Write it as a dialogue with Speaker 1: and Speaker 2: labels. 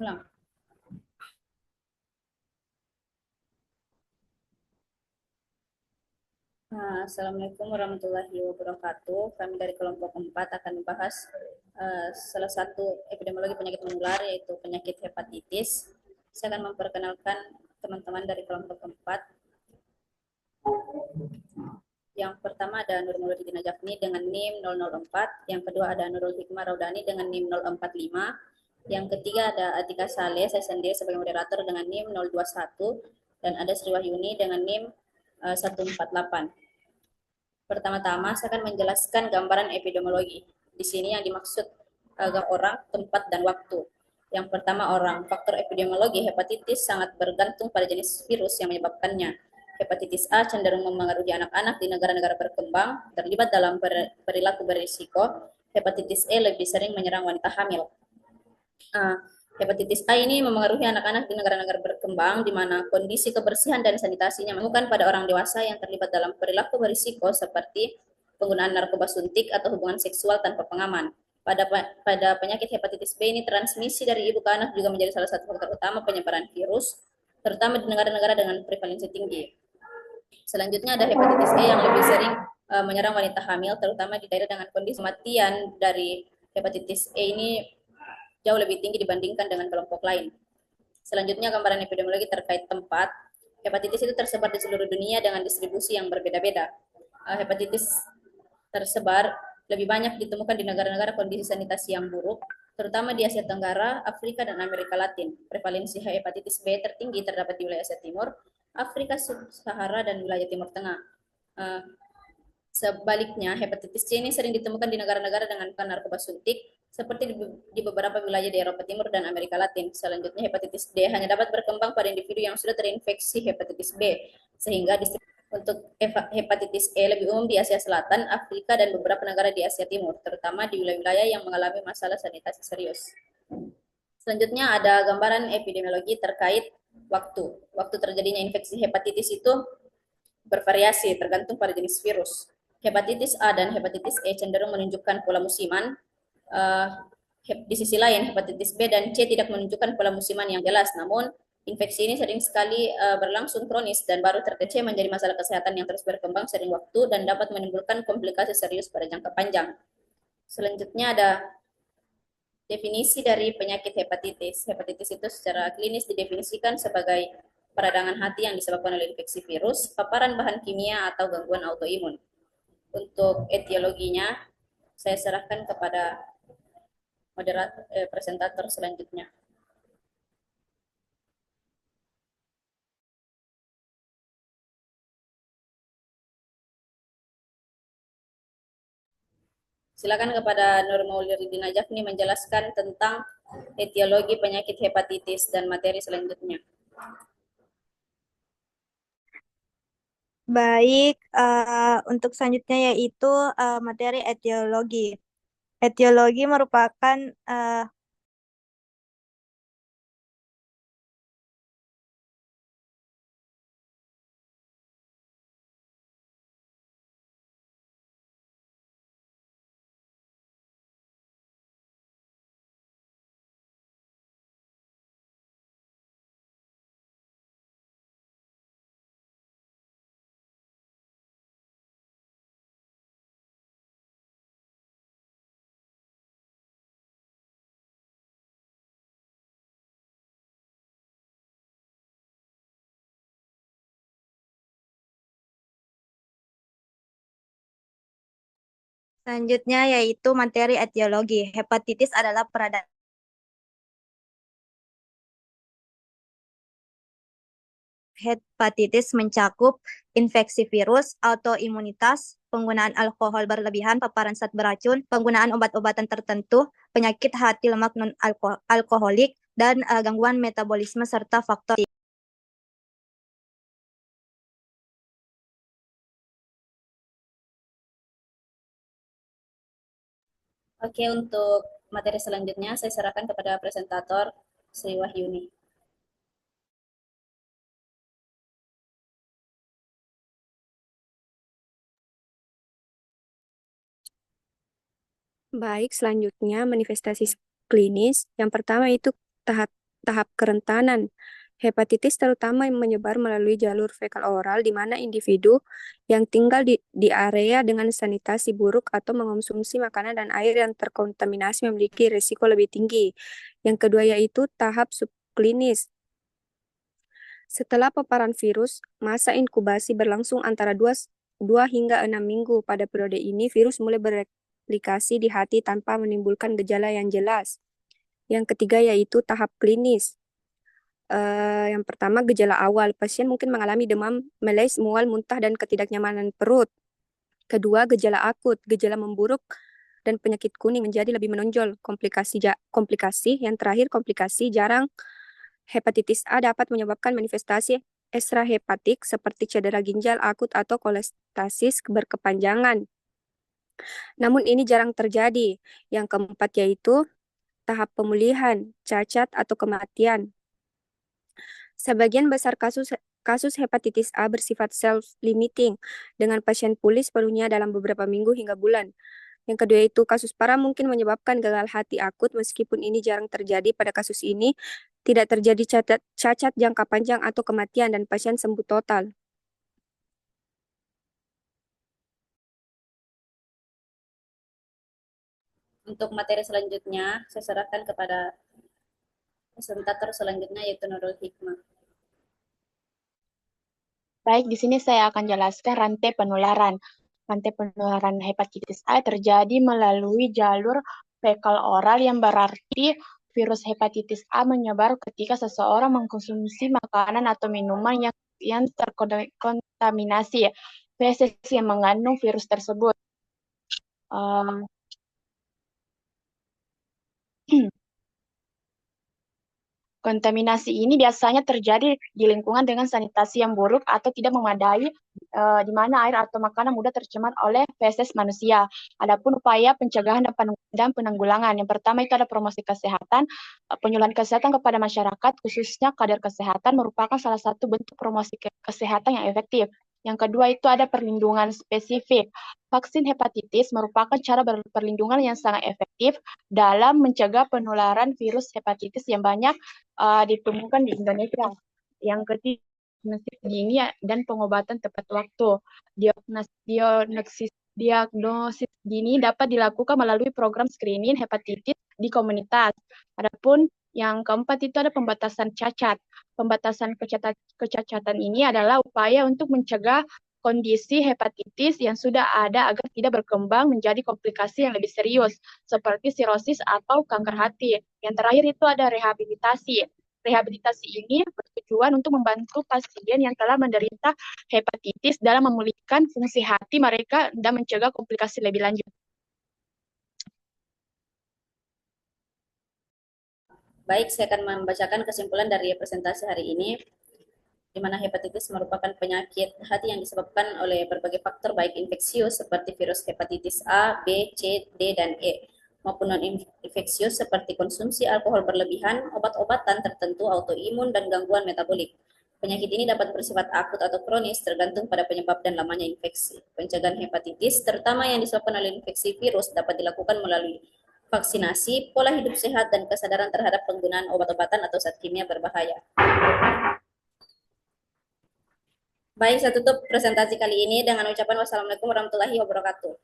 Speaker 1: Ulang. Assalamualaikum warahmatullahi wabarakatuh. Kami dari kelompok 4 akan membahas salah satu epidemiologi penyakit menular, yaitu penyakit hepatitis. Saya akan memperkenalkan teman-teman dari kelompok 4. Yang pertama ada Nurul Muludina Jafni dengan NIM 004. Yang kedua ada Nurul Hikmah Raudani dengan NIM 045. Yang ketiga ada Atika Saleh, saya sendiri sebagai moderator dengan NIM 021. Dan ada Sri Wahyuni dengan NIM 148. Pertama-tama saya akan menjelaskan gambaran epidemiologi. Di sini yang dimaksud orang, tempat, dan waktu. Yang pertama orang. Faktor epidemiologi hepatitis sangat bergantung pada jenis virus yang menyebabkannya. Hepatitis A cenderung memengaruhi anak-anak di negara-negara berkembang, terlibat dalam perilaku berisiko. Hepatitis E lebih sering menyerang wanita hamil. Uh, Hepatitis A ini memengaruhi anak-anak di negara-negara berkembang, di mana kondisi kebersihan dan sanitasinya menemukan pada orang dewasa yang terlibat dalam perilaku berisiko seperti penggunaan narkoba suntik atau hubungan seksual tanpa pengaman. Pada penyakit hepatitis B ini, transmisi dari ibu ke anak juga menjadi salah satu faktor utama penyebaran virus, terutama di negara-negara dengan prevalensi tinggi. Selanjutnya ada hepatitis E yang lebih sering menyerang wanita hamil, terutama di daerah dengan kondisi kematian dari hepatitis E ini jauh lebih tinggi dibandingkan dengan kelompok lain. Selanjutnya gambaran epidemiologi terkait tempat. Hepatitis itu tersebar di seluruh dunia dengan distribusi yang berbeda-beda. Hepatitis tersebar lebih banyak ditemukan di negara-negara kondisi sanitasi yang buruk, terutama di Asia Tenggara, Afrika, dan Amerika Latin. Prevalensi hepatitis B tertinggi terdapat di wilayah Asia Timur, Afrika Sub-Sahara, dan wilayah Timur Tengah. Sebaliknya, hepatitis C ini sering ditemukan di negara-negara dengan narkoba suntik, seperti di beberapa wilayah di Eropa Timur dan Amerika Latin. Selanjutnya, hepatitis D hanya dapat berkembang pada individu yang sudah terinfeksi hepatitis B, sehingga untuk hepatitis E lebih umum di Asia Selatan, Afrika, dan beberapa negara di Asia Timur, terutama di wilayah-wilayah yang mengalami masalah sanitasi serius. Selanjutnya ada gambaran epidemiologi terkait waktu. Waktu terjadinya infeksi hepatitis itu bervariasi tergantung pada jenis virus. Hepatitis A dan hepatitis E cenderung menunjukkan pola musiman. Uh, di sisi lain, hepatitis B dan C tidak menunjukkan pola musiman yang jelas. Namun, infeksi ini sering sekali berlangsung kronis dan baru terdeteksi menjadi masalah kesehatan yang terus berkembang sering waktu dan dapat menimbulkan komplikasi serius pada jangka panjang. Selanjutnya ada definisi dari penyakit hepatitis. Hepatitis itu secara klinis didefinisikan sebagai peradangan hati yang disebabkan oleh infeksi virus, paparan bahan kimia, atau gangguan autoimun. Untuk etiologinya, saya serahkan kepada presentator selanjutnya. Silakan kepada Nur Maulidina Jafni menjelaskan tentang etiologi penyakit hepatitis dan materi selanjutnya.
Speaker 2: Baik, untuk selanjutnya yaitu materi etiologi. Etiologi merupakan selanjutnya yaitu materi etiologi. Hepatitis adalah peradangan hepatitis mencakup infeksi virus, autoimunitas, penggunaan alkohol berlebihan, paparan zat beracun, penggunaan obat-obatan tertentu, penyakit hati lemak non-alkoholik, dan gangguan metabolisme serta faktor.
Speaker 1: Oke, untuk materi selanjutnya saya serahkan kepada presentator Sri Wahyuni.
Speaker 3: Baik, selanjutnya manifestasi klinis. Yang pertama itu tahap tahap kerentanan. Hepatitis terutama yang menyebar melalui jalur fekal oral, di mana individu yang tinggal di area dengan sanitasi buruk atau mengonsumsi makanan dan air yang terkontaminasi memiliki risiko lebih tinggi. Yang kedua yaitu tahap subklinis. Setelah paparan virus, masa inkubasi berlangsung antara 2 hingga 6 minggu. Pada periode ini, virus mulai bereplikasi di hati tanpa menimbulkan gejala yang jelas. Yang ketiga yaitu tahap klinis. Yang pertama, gejala awal. Pasien mungkin mengalami demam, malaise, mual, muntah, dan ketidaknyamanan perut. Kedua, gejala akut. Gejala memburuk dan penyakit kuning menjadi lebih menonjol. Komplikasi. Yang terakhir, komplikasi. Jarang hepatitis A dapat menyebabkan manifestasi ekstrahepatik seperti cedera ginjal akut atau kolestasis berkepanjangan. Namun ini jarang terjadi. Yang keempat yaitu tahap pemulihan, cacat, atau kematian. Sebagian besar kasus hepatitis A bersifat self-limiting, dengan pasien pulih sepenuhnya dalam beberapa minggu hingga bulan. Yang kedua itu kasus parah mungkin menyebabkan gagal hati akut, meskipun ini jarang terjadi. Pada kasus ini, tidak terjadi cacat jangka panjang atau kematian dan pasien sembuh total.
Speaker 1: Untuk materi selanjutnya, saya serahkan kepada presentator selanjutnya yaitu Nurul Hikmah.
Speaker 4: Baik, di sini saya akan jelaskan rantai penularan. Rantai penularan hepatitis A terjadi melalui jalur fekal oral, yang berarti virus hepatitis A menyebar ketika seseorang mengkonsumsi makanan atau minuman yang terkontaminasi feses yang mengandung virus tersebut. Kontaminasi ini biasanya terjadi di lingkungan dengan sanitasi yang buruk atau tidak memadai, di mana air atau makanan mudah tercemar oleh feses manusia. Adapun upaya pencegahan dan penanggulangan, yang pertama itu ada promosi kesehatan. Penyuluhan kesehatan kepada masyarakat, khususnya kader kesehatan, merupakan salah satu bentuk promosi kesehatan yang efektif. Yang kedua itu ada perlindungan spesifik. Vaksin hepatitis merupakan cara perlindungan yang sangat efektif dalam mencegah penularan virus hepatitis yang banyak ditemukan di Indonesia. Yang ketiga, diagnosis dini dan pengobatan tepat waktu. Diagnosis dini dapat dilakukan melalui program screening hepatitis di komunitas. Adapun yang keempat itu ada pembatasan cacat. Pembatasan kecacatan ini adalah upaya untuk mencegah kondisi hepatitis yang sudah ada agar tidak berkembang menjadi komplikasi yang lebih serius, seperti sirosis atau kanker hati. Yang terakhir itu ada rehabilitasi. Rehabilitasi ini bertujuan untuk membantu pasien yang telah menderita hepatitis dalam memulihkan fungsi hati mereka dan mencegah komplikasi lebih lanjut.
Speaker 1: Baik, saya akan membacakan kesimpulan dari presentasi hari ini, di mana hepatitis merupakan penyakit hati yang disebabkan oleh berbagai faktor baik infeksius seperti virus hepatitis A, B, C, D, dan E, maupun non-infeksius seperti konsumsi alkohol berlebihan, obat-obatan tertentu, autoimun, dan gangguan metabolik. Penyakit ini dapat bersifat akut atau kronis tergantung pada penyebab dan lamanya infeksi. Pencegahan hepatitis, terutama yang disebabkan oleh infeksi virus, dapat dilakukan melalui vaksinasi, pola hidup sehat, dan kesadaran terhadap penggunaan obat-obatan atau zat kimia berbahaya. Baik, saya tutup presentasi kali ini dengan ucapan wassalamualaikum warahmatullahi wabarakatuh.